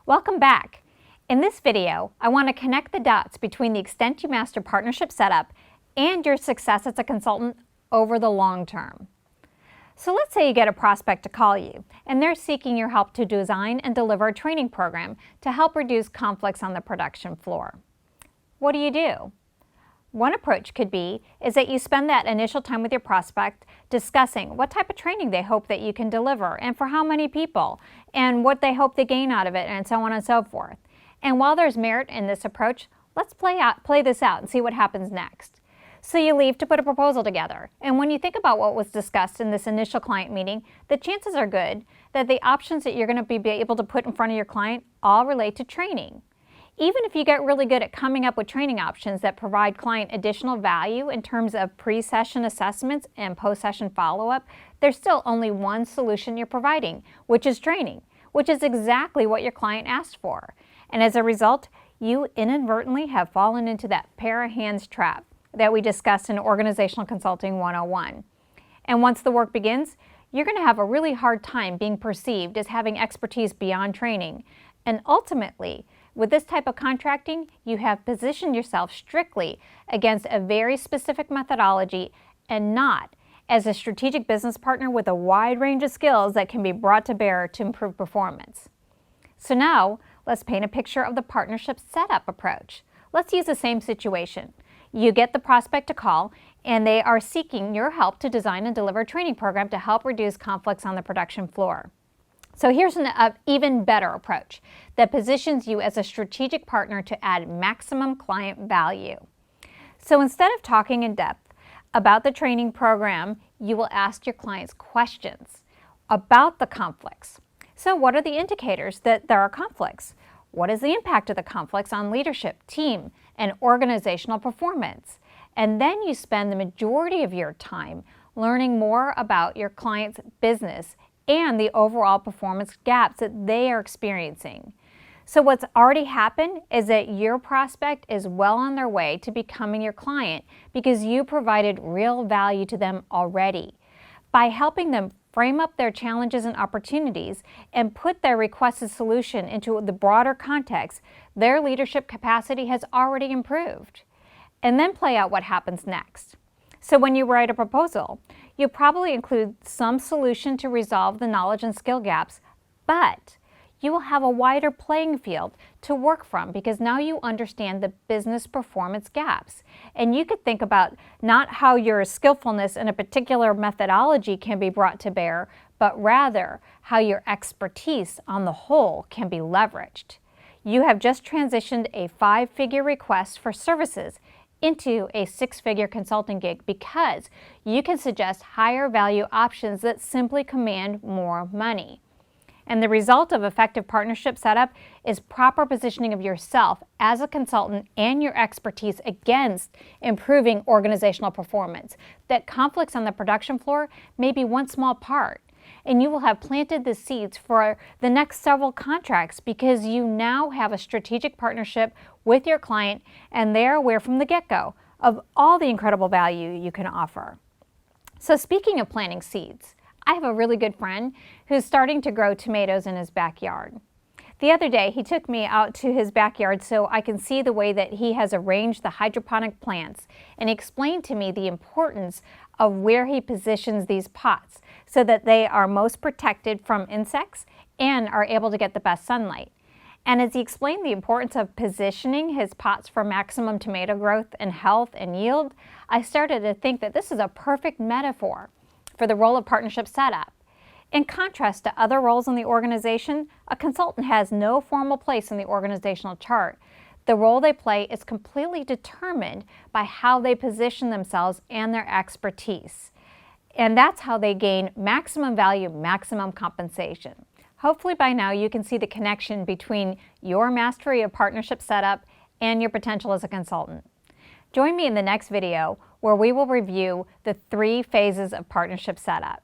Welcome back. In this video, I want to connect the dots between the extent you master partnership setup and your success as a consultant over the long term. So let's say you get a prospect to call you, and they're seeking your help to design and deliver a training program to help reduce conflicts on the production floor. What do? One approach could be that you spend that initial time with your prospect discussing what type of training they hope that you can deliver and for how many people and what they hope to gain out of it and so on and so forth. And while there's merit in this approach, let's play this out and see what happens next. So you leave to put a proposal together, and when you think about what was discussed in this initial client meeting, the chances are good that the options that you're going to be able to put in front of your client all relate to training. Even if you get really good at coming up with training options that provide client additional value in terms of pre-session assessments and post-session follow-up, there's still only one solution you're providing, which is training, which is exactly what your client asked for. And as a result, you inadvertently have fallen into that pair of hands trap that we discussed in Organizational Consulting 101. And once the work begins, you're going to have a really hard time being perceived as having expertise beyond training. And ultimately, with this type of contracting, you have positioned yourself strictly against a very specific methodology and not as a strategic business partner with a wide range of skills that can be brought to bear to improve performance. So now, let's paint a picture of the partnership setup approach. Let's use the same situation. You get the prospect to call, and they are seeking your help to design and deliver a training program to help reduce conflicts on the production floor. So here's an even better approach that positions you as a strategic partner to add maximum client value. So instead of talking in depth about the training program, you will ask your clients questions about the conflicts. So what are the indicators that there are conflicts? What is the impact of the conflicts on leadership, team, and organizational performance? And then you spend the majority of your time learning more about your client's business and the overall performance gaps that they are experiencing. So what's already happened is that your prospect is well on their way to becoming your client because you provided real value to them already. By helping them frame up their challenges and opportunities and put their requested solution into the broader context, their leadership capacity has already improved. And then play out what happens next. So when you write a proposal, you'll probably include some solution to resolve the knowledge and skill gaps, but you will have a wider playing field to work from because now you understand the business performance gaps. And you could think about not how your skillfulness in a particular methodology can be brought to bear, but rather how your expertise on the whole can be leveraged. You have just transitioned a 5-figure request for services into a 6-figure consulting gig because you can suggest higher value options that simply command more money. And the result of effective partnership setup is proper positioning of yourself as a consultant and your expertise against improving organizational performance. That conflicts on the production floor may be one small part, and you will have planted the seeds for the next several contracts because you now have a strategic partnership with your client and they're aware from the get-go of all the incredible value you can offer. So speaking of planting seeds, I have a really good friend who's starting to grow tomatoes in his backyard. The other day, he took me out to his backyard so I can see the way that he has arranged the hydroponic plants, and he explained to me the importance of where he positions these pots so that they are most protected from insects and are able to get the best sunlight. And as he explained the importance of positioning his pots for maximum tomato growth and health and yield, I started to think that this is a perfect metaphor for the role of partnership setup. In contrast to other roles in the organization, a consultant has no formal place in the organizational chart. The role they play is completely determined by how they position themselves and their expertise. And that's how they gain maximum value, maximum compensation. Hopefully by now you can see the connection between your mastery of partnership setup and your potential as a consultant. Join me in the next video where we will review the 3 phases of partnership setup.